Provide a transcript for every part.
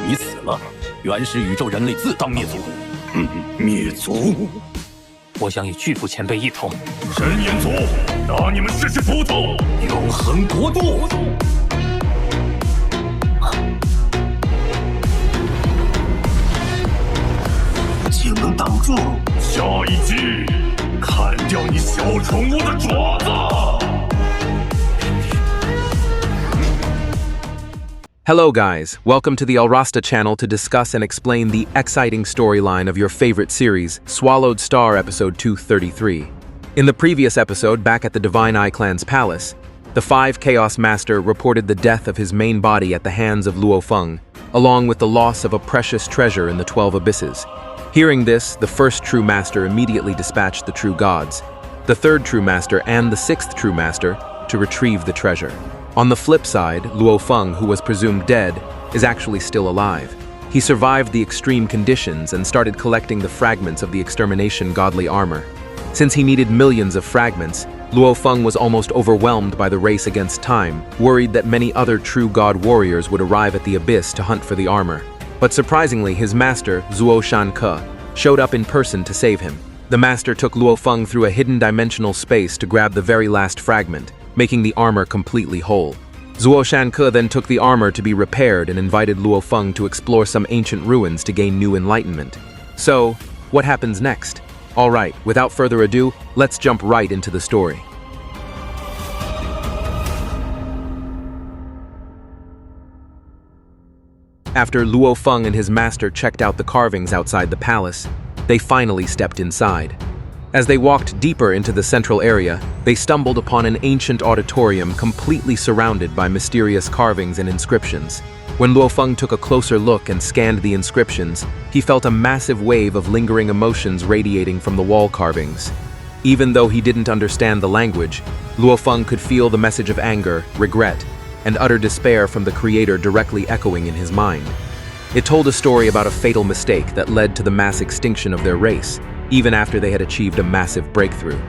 你死了，原始宇宙人类自当灭族。灭族？我想与巨富前辈一同。神眼族，拿你们试试斧头！永恒国度。竟能挡住！下一击，砍掉你小宠物的爪子！ Hello guys, welcome to the Alrasta channel to discuss and explain the exciting storyline of your favorite series, SwallowedStar episode 233. In the previous episode, back at the Divine Eye Clan's palace, the 5 Chaos Master reported the death of his main body at the hands of Luofeng, along with the loss of a precious treasure in the 12 Abysses. Hearing this, the first True Master immediately dispatched the True Gods, the third True Master and the 6th True Master to retrieve the treasure. On the flip side, Luofeng, who was presumed dead, is actually still alive. He survived the extreme conditions and started collecting the fragments of the extermination godly armor. Since he needed millions of fragments, Luofeng was almost overwhelmed by the race against time, worried that many other true god warriors would arrive at the abyss to hunt for the armor. But surprisingly, his master, Zuo Shanke, showed up in person to save him. The master took Luofeng through a hidden dimensional space to grab the very last fragment, making the armor completely whole. Zuo Shanke then took the armor to be repaired and invited Luofeng to explore some ancient ruins to gain new enlightenment. So, what happens next? Alright, without further ado, let's jump right into the story. After Luofeng and his master checked out the carvings outside the palace, they finally stepped inside. As they walked deeper into the central area, they stumbled upon an ancient auditorium completely surrounded by mysterious carvings and inscriptions. When Luofeng took a closer look and scanned the inscriptions, he felt a massive wave of lingering emotions radiating from the wall carvings. Even though he didn't understand the language, Luofeng could feel the message of anger, regret, and utter despair from the creator directly echoing in his mind. It told a story about a fatal mistake that led to the mass extinction of their race, even after they had achieved a massive breakthrough.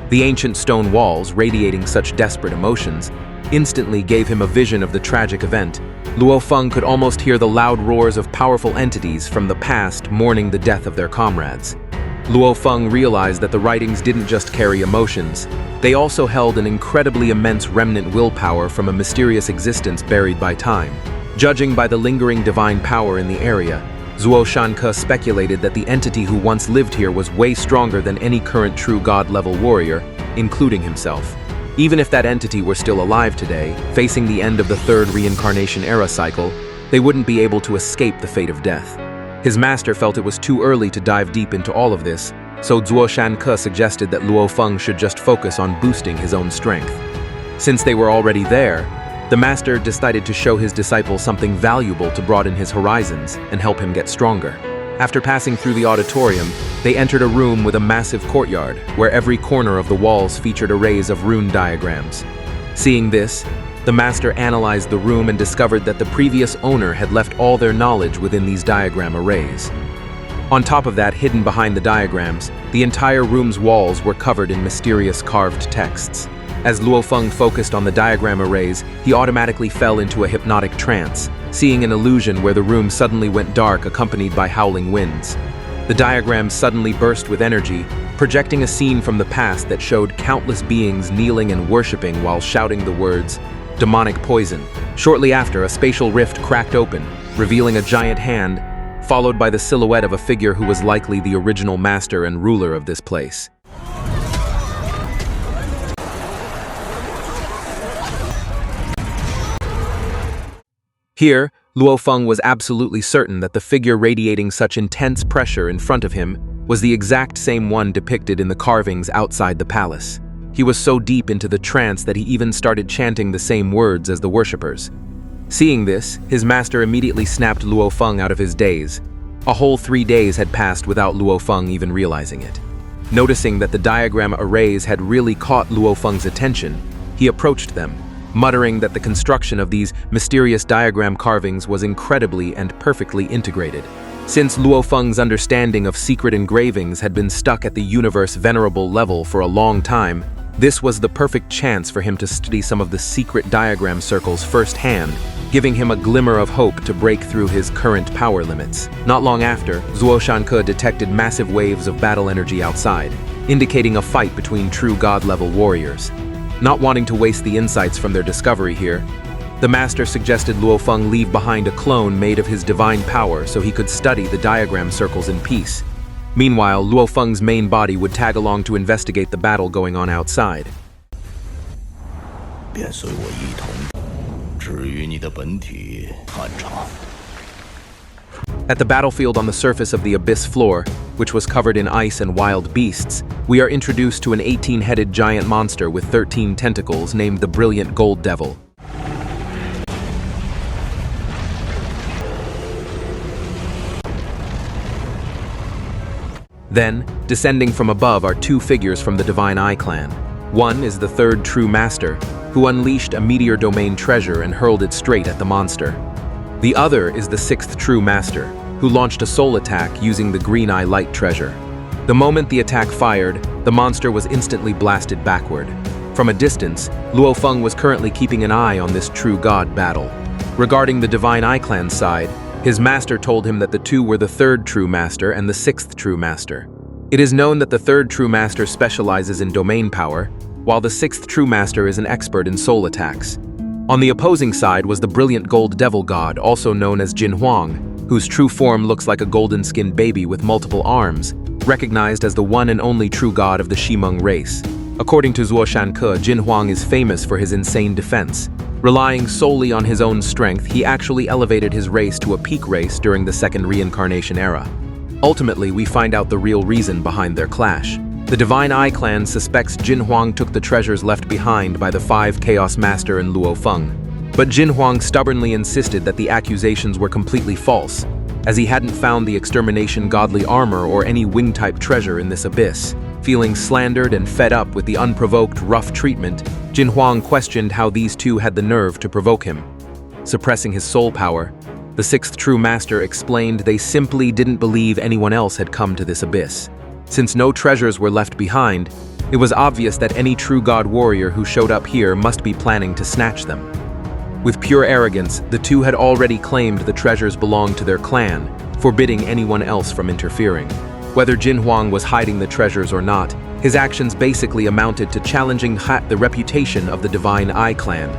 The ancient stone walls, radiating such desperate emotions, instantly gave him a vision of the tragic event. Luofeng could almost hear the loud roars of powerful entities from the past mourning the death of their comrades. Luofeng realized that the writings didn't just carry emotions, they also held an incredibly immense remnant willpower from a mysterious existence buried by time. Judging by the lingering divine power in the area, Zuo Shanke speculated that the entity who once lived here was way stronger than any current true god-level warrior, including himself. Even if that entity were still alive today, facing the end of the 3rd reincarnation era cycle, they wouldn't be able to escape the fate of death. His master felt it was too early to dive deep into all of this, so Zuo Shanke suggested that Luofeng should just focus on boosting his own strength. Since they were already there, the master decided to show his disciple something valuable to broaden his horizons and help him get stronger. After passing through the auditorium, they entered a room with a massive courtyard, where every corner of the walls featured arrays of rune diagrams. Seeing this, the master analyzed the room and discovered that the previous owner had left all their knowledge within these diagram arrays. On top of that, hidden behind the diagrams, the entire room's walls were covered in mysterious carved texts. As Luofeng focused on the diagram arrays, he automatically fell into a hypnotic trance, seeing an illusion where the room suddenly went dark accompanied by howling winds. The diagrams suddenly burst with energy, projecting a scene from the past that showed countless beings kneeling and worshipping while shouting the words, "Demonic poison." Shortly after, a spatial rift cracked open, revealing a giant hand, followed by the silhouette of a figure who was likely the original master and ruler of this place. Here, Luofeng was absolutely certain that the figure radiating such intense pressure in front of him was the exact same one depicted in the carvings outside the palace. He was so deep into the trance that he even started chanting the same words as the worshippers. Seeing this, his master immediately snapped Luofeng out of his daze. A whole 3 days had passed without Luofeng even realizing it. Noticing that the diagram arrays had really caught Luofeng's attention, he approached them, muttering that the construction of these mysterious diagram carvings was incredibly and perfectly integrated. Since Luofeng's understanding of secret engravings had been stuck at the Universe Venerable level for a long time, this was the perfect chance for him to study some of the secret diagram circles firsthand giving him a glimmer of hope to break through his current power limits. Not long after, Zuo Shanke detected massive waves of battle energy outside, indicating a fight between true god-level warriors. Not wanting to waste the insights from their discovery here, the master suggested Luofeng leave behind a clone made of his divine power so he could study the diagram circles in peace. Meanwhile, Luofeng's main body would tag along to investigate the battle going on outside. 便随我一同，至于你的本体探查。 At the battlefield on the surface of the abyss floor, which was covered in ice and wild beasts, we are introduced to an 18-headed giant monster with 13 tentacles named the Brilliant Gold Devil. Then, descending from above are two figures from the Divine Eye clan. One is the third true master, who unleashed a meteor domain treasure and hurled it straight at the monster. The other is the sixth true master, who launched a soul attack using the Green Eye Light treasure. The moment the attack fired, the monster was instantly blasted backward. From a distance, Luofeng was currently keeping an eye on this true god battle. Regarding the Divine Eye clan's side, his master told him that the two were the third true master and the sixth true master. It is known that the third true master specializes in domain power, while the sixth true master is an expert in soul attacks. On the opposing side was the brilliant gold devil god, also known as Jin Huang, whose true form looks like a golden-skinned baby with multiple arms, recognized as the one and only true god of the Shimeng race. According to Zuo Shanke, Jin Huang is famous for his insane defense. Relying solely on his own strength, he actually elevated his race to a peak race during the second reincarnation era. Ultimately, we find out the real reason behind their clash. The Divine Eye clan suspects Jin Huang took the treasures left behind by the 5 Chaos Master and Luofeng. But Jin Huang stubbornly insisted that the accusations were completely false, as he hadn't found the extermination godly armor or any wing-type treasure in this abyss. Feeling slandered and fed up with the unprovoked rough treatment, Jin Huang questioned how these two had the nerve to provoke him. Suppressing his soul power, the sixth true master explained they simply didn't believe anyone else had come to this abyss. Since no treasures were left behind, it was obvious that any true god warrior who showed up here must be planning to snatch them. With pure arrogance, the two had already claimed the treasures belonged to their clan, forbidding anyone else from interfering. Whether Jin Huang was hiding the treasures or not, his actions basically amounted to challenging the reputation of the Divine Eye clan.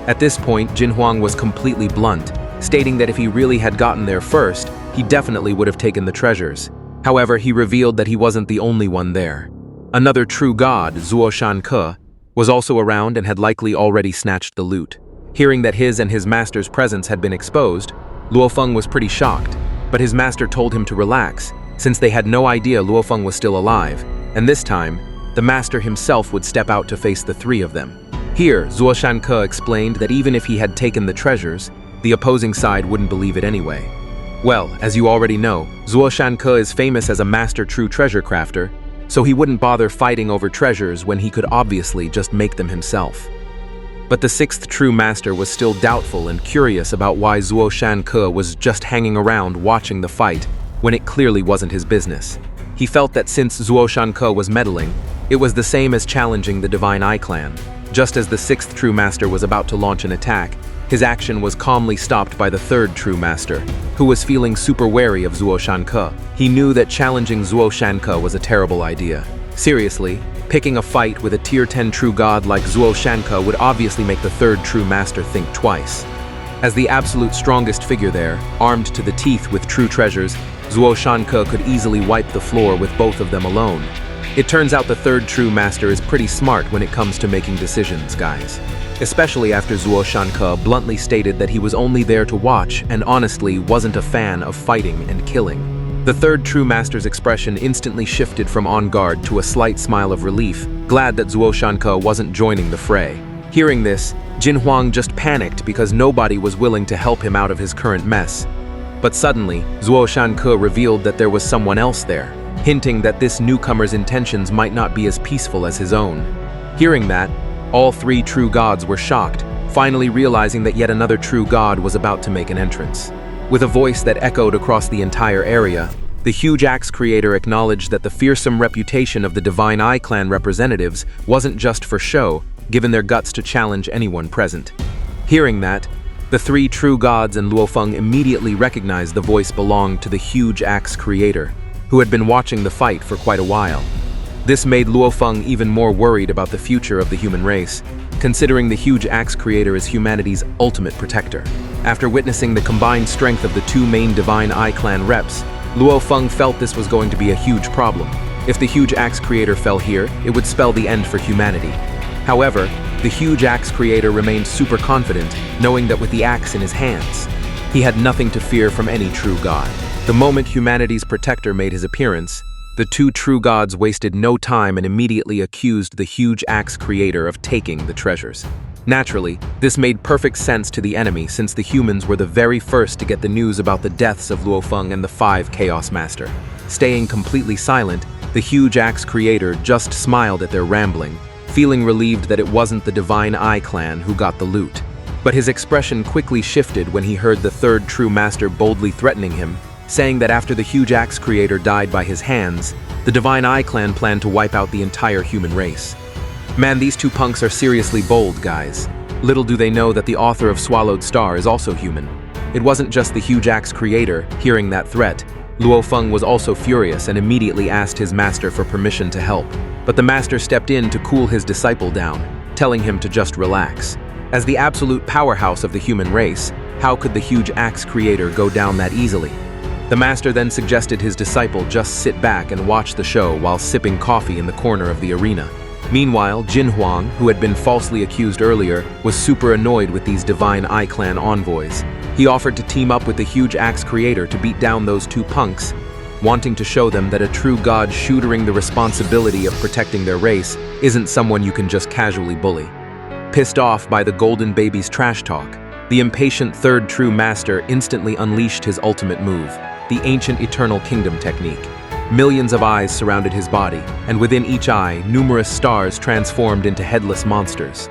At this point, Jin Huang was completely blunt, stating that if he really had gotten there first, he definitely would have taken the treasures. However, he revealed that he wasn't the only one there. Another true god, Zuo Shanke, was also around and had likely already snatched the loot. Hearing that his and his master's presence had been exposed, Luofeng was pretty shocked, but his master told him to relax, since they had no idea Luofeng was still alive, and this time, the master himself would step out to face the three of them. Here, Zuo Shanke explained that even if he had taken the treasures, the opposing side wouldn't believe it anyway. Well, as you already know, Zuo Shanke is famous as a master true treasure crafter, so he wouldn't bother fighting over treasures when he could obviously just make them himself. But the sixth true master was still doubtful and curious about why Zuo Shanke was just hanging around watching the fight, when it clearly wasn't his business. He felt that since Zuo Shanke was meddling, it was the same as challenging the Divine Eye clan. Just as the sixth true master was about to launch an attack, his action was calmly stopped by the third true master, who was feeling super wary of Zuo Shanke. He knew that challenging Zuo Shanke was a terrible idea. Seriously, picking a fight with a tier 10 true god like Zuo Shanke would obviously make the third true master think twice. As the absolute strongest figure there, armed to the teeth with true treasures, Zuo Shanke could easily wipe the floor with both of them alone. It turns out the third true master is pretty smart when it comes to making decisions, guys. Especially after Zuo Shanke bluntly stated that he was only there to watch and honestly wasn't a fan of fighting and killing. The third true master's expression instantly shifted from on guard to a slight smile of relief, glad that Zuo Shanke wasn't joining the fray. Hearing this, Jin Huang just panicked because nobody was willing to help him out of his current mess. But suddenly, Zuo Shanke revealed that there was someone else there, hinting that this newcomer's intentions might not be as peaceful as his own. Hearing that, all three true gods were shocked, finally realizing that yet another true god was about to make an entrance. With a voice that echoed across the entire area, the huge axe creator acknowledged that the fearsome reputation of the Divine Eye clan representatives wasn't just for show, given their guts to challenge anyone present. Hearing that, The three true gods and Luofeng immediately recognized the voice belonged to the huge axe creator, who had been watching the fight for quite a while. This made Luofeng even more worried about the future of the human race, considering the huge axe creator as humanity's ultimate protector. After witnessing the combined strength of the two main Divine Eye Clan reps, Luofeng felt this was going to be a huge problem. If the huge axe creator fell here, it would spell the end for humanity. However, the huge axe creator remained super confident, knowing that with the axe in his hands, he had nothing to fear from any true god. The moment humanity's protector made his appearance, the two true gods wasted no time and immediately accused the huge axe creator of taking the treasures. Naturally, this made perfect sense to the enemy since the humans were the very first to get the news about the deaths of Luofeng and the 5 Chaos Master. Staying completely silent, the huge axe creator just smiled at their rambling, feeling relieved that it wasn't the Divine Eye Clan who got the loot. But his expression quickly shifted when he heard the third true master boldly threatening him, saying that after the huge axe creator died by his hands, the Divine Eye Clan planned to wipe out the entire human race. Man, these two punks are seriously bold, guys. Little do they know that the author of SwallowedStar is also human. It wasn't just the huge axe creator hearing that threat. Luofeng was also furious and immediately asked his master for permission to help. But the master stepped in to cool his disciple down, telling him to just relax. As the absolute powerhouse of the human race, how could the huge axe creator go down that easily? The master then suggested his disciple just sit back and watch the show while sipping coffee in the corner of the arena. Meanwhile, Jin Huang, who had been falsely accused earlier, was super annoyed with these Divine Eye Clan envoys. He offered to team up with the huge axe creator to beat down those two punks, wanting to show them that a true god shouldering the responsibility of protecting their race isn't someone you can just casually bully. Pissed off by the Golden Baby's trash talk, the impatient third true master instantly unleashed his ultimate move, the ancient Eternal Kingdom technique. Millions of eyes surrounded his body, and within each eye, numerous stars transformed into headless monsters.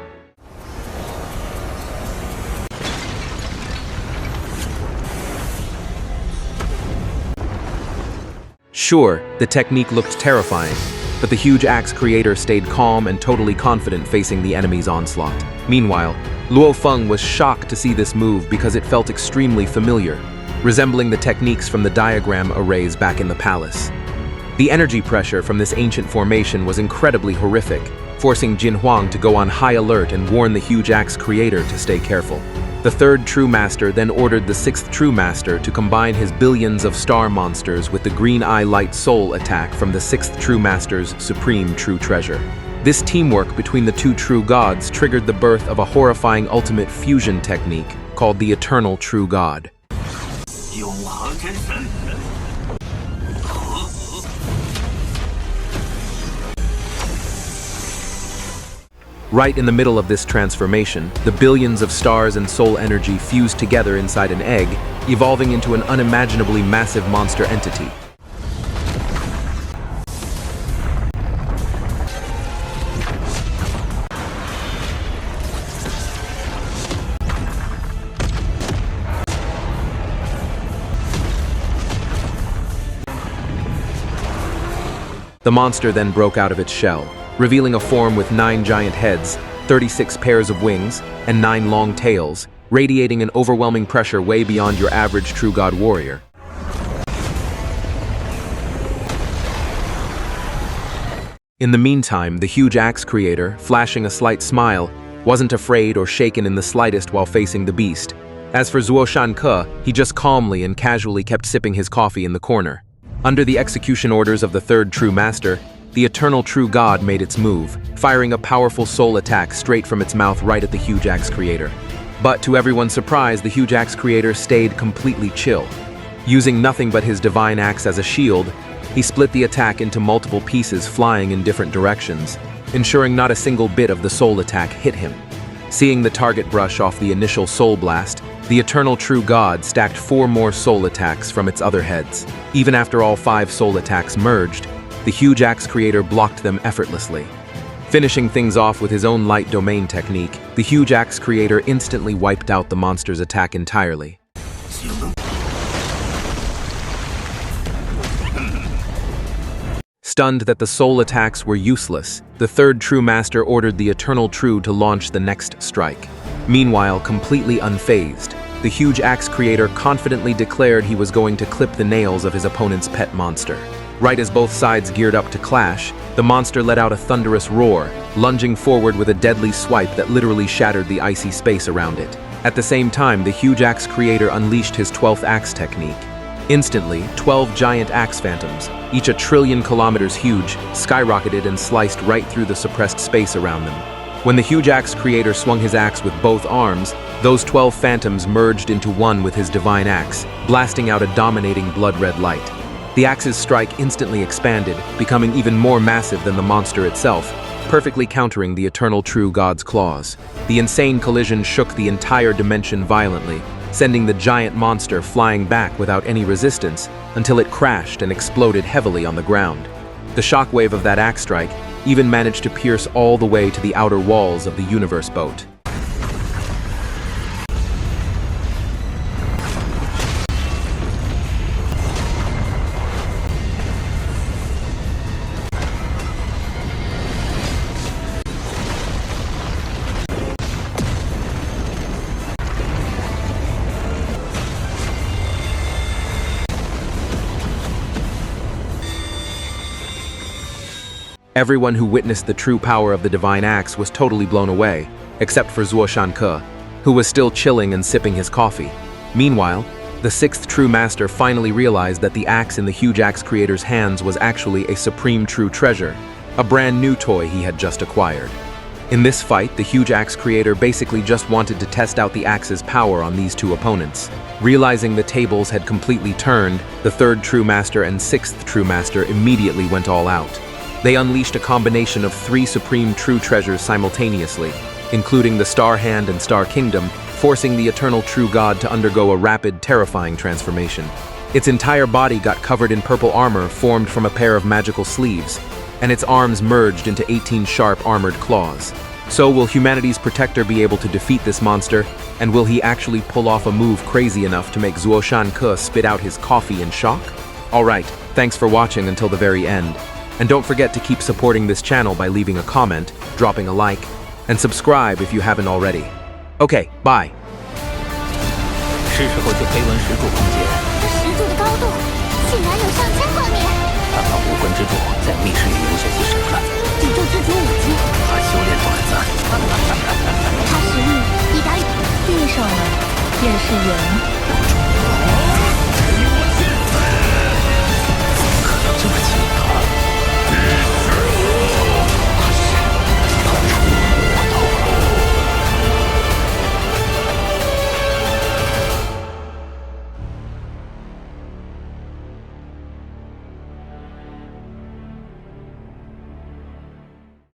Sure, the technique looked terrifying, but the huge axe creator stayed calm and totally confident facing the enemy's onslaught. Meanwhile, Luofeng was shocked to see this move because it felt extremely familiar, resembling the techniques from the diagram arrays back in the palace. The energy pressure from this ancient formation was incredibly horrific, forcing Jin Huang to go on high alert and warn the huge axe creator to stay careful. The third true master then ordered the sixth true master to combine his billions of star monsters with the green eye light soul attack from the sixth true master's supreme true treasure. This teamwork between the two true gods triggered the birth of a horrifying ultimate fusion technique called the Eternal True God. Right in the middle of this transformation, the billions of stars and soul energy fused together inside an egg, evolving into an unimaginably massive monster entity. The monster then broke out of its shell, revealing a form with 9 giant heads, 36 pairs of wings, and 9 long tails, radiating an overwhelming pressure way beyond your average true god warrior. In the meantime, the huge axe creator, flashing a slight smile, wasn't afraid or shaken in the slightest while facing the beast. As for Zuo Shanke, he just calmly and casually kept sipping his coffee in the corner. Under the execution orders of the third true master, the Eternal True God made its move, firing a powerful soul attack straight from its mouth right at the huge axe creator. But to everyone's surprise, the huge axe creator stayed completely chill. Using nothing but his divine axe as a shield, he split the attack into multiple pieces flying in different directions, ensuring not a single bit of the soul attack hit him. Seeing the target brush off the initial soul blast, the Eternal True God stacked 4 more soul attacks from its other heads. Even after all 5 soul attacks merged, the huge axe creator blocked them effortlessly. Finishing things off with his own light domain technique, the huge axe creator instantly wiped out the monster's attack entirely. Stunned that the soul attacks were useless, the third true master ordered the Eternal True to launch the next strike. Meanwhile, completely unfazed, the huge axe creator confidently declared he was going to clip the nails of his opponent's pet monster. Right as both sides geared up to clash, the monster let out a thunderous roar, lunging forward with a deadly swipe that literally shattered the icy space around it. At the same time, the huge axe creator unleashed his 12th axe technique. Instantly, 12 giant axe phantoms, each 1 trillion kilometers huge, skyrocketed and sliced right through the suppressed space around them. When the huge axe creator swung his axe with both arms, those 12 phantoms merged into one with his divine axe, blasting out a dominating blood-red light. The axe's strike instantly expanded, becoming even more massive than the monster itself, perfectly countering the eternal true god's claws. The insane collision shook the entire dimension violently, sending the giant monster flying back without any resistance until it crashed and exploded heavily on the ground. The shockwave of that axe strike even managed to pierce all the way to the outer walls of the universe boat. Everyone who witnessed the true power of the divine axe was totally blown away, except for Zuo Shanke, who was still chilling and sipping his coffee. Meanwhile, the 6th true master finally realized that the axe in the huge axe creator's hands was actually a supreme true treasure, a brand new toy he had just acquired. In this fight, the huge axe creator basically just wanted to test out the axe's power on these two opponents. Realizing the tables had completely turned, the 3rd true master and 6th true master immediately went all out. They unleashed a combination of 3 supreme true treasures simultaneously, including the Star Hand and Star Kingdom, forcing the eternal true god to undergo a rapid, terrifying transformation. Its entire body got covered in purple armor formed from a pair of magical sleeves, and its arms merged into 18 sharp armored claws. So will humanity's protector be able to defeat this monster, and will he actually pull off a move crazy enough to make Zuo Shanke spit out his coffee in shock? Alright, thanks for watching until the very end. And don't forget to keep supporting this channel by leaving a comment, dropping a like, and subscribe if you haven't already. Okay, bye. 是时候去飞轮石柱空间。石柱的高度竟然有上千光年。看看武魂之柱在密室里留下些什么了。宇宙之主5级，还修炼短暂。他实力已达。遇上了便是缘。